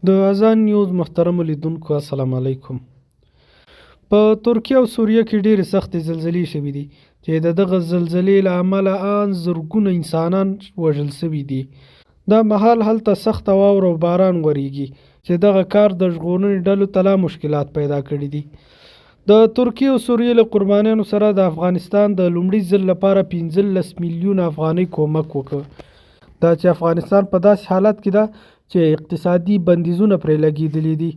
د اذان نیوز محترم لیدونکو السلام علیکم. په ترکیه او سوریه کې ډېرې سختې زلزلې شوي دي چې د دغه زلزلې له امله ان زرګونه انسانان وژل شوي دي. دا مهال هلته سخته واوره او باران وریږي چې دغه کار د ژغورنې ډلو ته لا مشکلات پیدا کړي دي. د ترکیه او سوریې له قربانیانو سره د افغانستان د لومړي ځل لپاره 15 میلیونه افغانۍ کومک وکړ. دا چې افغانستان په داسې حالت کې ده چې اقتصادي بندیزونه پرې لګېدلي دي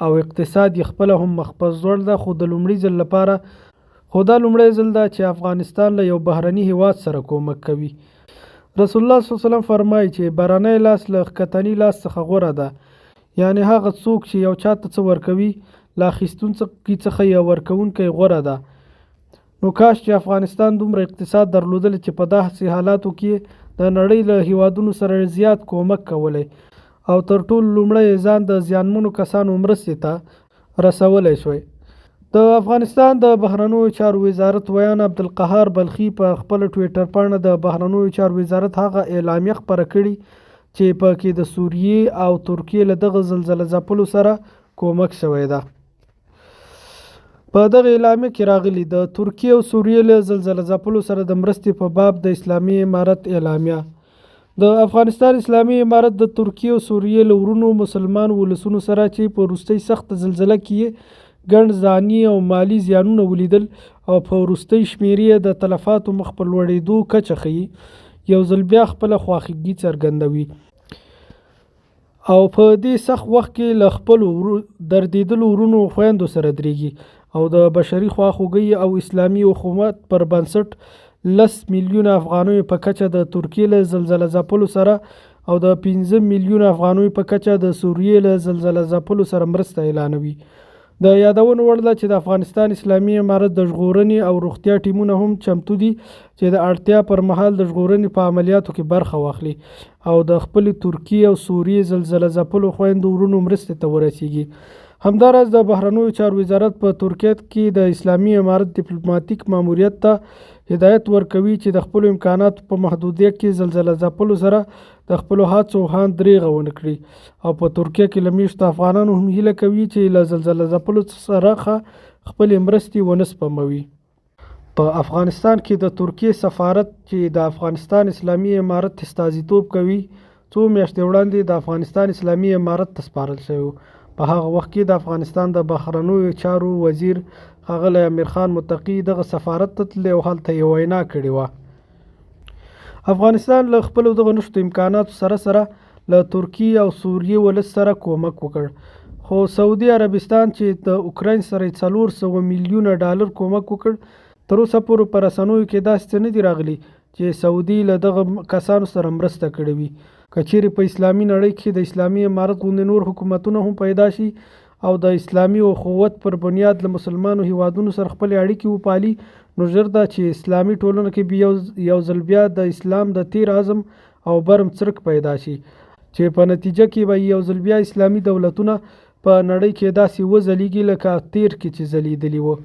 او اقتصاد یې خپله هم مخ په ځوړ ده، خو د لومړي ځل لپاره دا لومړی ځل ده چې افغانستان له یو بهرني هیواد سره کومک کوي. رسول الله صلی الله علیه وسلم فرمایي چې بهرنی لاس له ښکتني لاس څخه غوره ده، یعنی هغه څوک چې یو چاته څه ورکوي له اخیستونکي څخه یې ورکوونکی غوره ده. نو کاش چې افغانستان دومره اقتصاد درلودلی چې په داسې حالاتو کې د نړۍ له هیوادونو سره زیات کومک کولی او تر ټولو لومړی ځان د زیانمنو کسانو مرستې ته رسولی شوی. د افغانستان د بهرنیو چارو وزارت ویان عبدالقهار بلخي په خپل ټویټر پاڼه د بهرنیو چارو وزارت هغه اعلامیه خپره کړي چې په کې د سوریې او ترکیې له دغه زلزله ځپلو سره کومک شوی ده. په دغه اعلامیه کې راغلي د ترکیې او سوریې له زلزله ځپلو سره د مرستې په باب د اسلامي امارت اعلامیه. د افغانستان اسلامي امارت د ترکیې او سوریې له ورونو مسلمان ولسونو سره چې په وروستۍ سخت زلزله کې ګڼ ځاني او مالي زیانونه ولیدل او په وروستۍ شمیرې د تلفاتو مخ په لوړېدو کچه ښیي، یو ځل بیا خپله خواخوږي څرګندوي او په دې سخت وخت کې له خپلو دردېدلو ورونو او خویندو سره درېږي او د بشري خواخوږۍ او اسلامي حکومت پر بنسټ 10 میلیونه افغانیو په کچه د ترکیې له زلزله ځپلو سره او د 15 میلیونه افغانیو په کچه د سوریې له زلزله ځپلو سره مرسته اعلانوي. د یادونې وړ ده چې د افغانستان اسلامي امارت د ژغورنې او روغتیا ټیمونه هم چمتو دي چې د اړتیا پر مهال د ژغورنې په عملیاتو کې برخه واخلي او د خپلې ترکیې او سوریې زلزله ځپلو خویندو ورونو مرستې ته ورسیږي. همداراز د بهرنیو چارو وزارت په ترکیه کې د اسلامي امارت ډیپلوماتیک ماموریت ته هدایت ورکوي چې د خپلو امکاناتو په محدودیت کې زلزله ځپلو سره د خپلو هڅو هاند دریغه ونه کړي او په ترکیه کې له میشتو افغانانو هم هیله کوي چې له زلزله ځپلو سره خپلې مرستې ونه سپموي. په افغانستان کې د ترکیې سفارت چې د افغانستان اسلامي امارت استازیتوب کوي 2 میاشتې وړاندې د افغانستان اسلامي امارت ته سپارل شوی. په هغه وخت کې د افغانستان د بهرنیو چارو وزیر ښاغلی امیر خان متقي دغه سفارت ته تللی او هلته یې وینا کړې وه. افغانستان له خپلو دغه نشتو امکاناتو سره له ترکیې او سوریې ولس سره کومک وکړ، خو سعودي عربستان چې د اوکراین سره 400 میلیونه ډالر کومک وکړ، تر اوسه پورې په رسنیو کې داسې څه نه دي راغلي چې سعودي له دغه کسانو سره مرسته کړې وي. که چیرې په اسلامي نړۍ کې د اسلامي امارت غوندې نور حکومتونه هم پیدا شي او د اسلامي اخوت پر بنیاد له مسلمانو هیوادونو سره خپلې اړیکې وپالي، نو ژر ده چې اسلامي ټولنه کې یو ځل بیا د اسلام د تیر عزم او برم څرک پیدا شي چې په نتیجه کې به یو ځل بیا اسلامي دولتونه په نړۍ کې داسې وځلیږي لکه تیر کې چې ځلیدلي وو.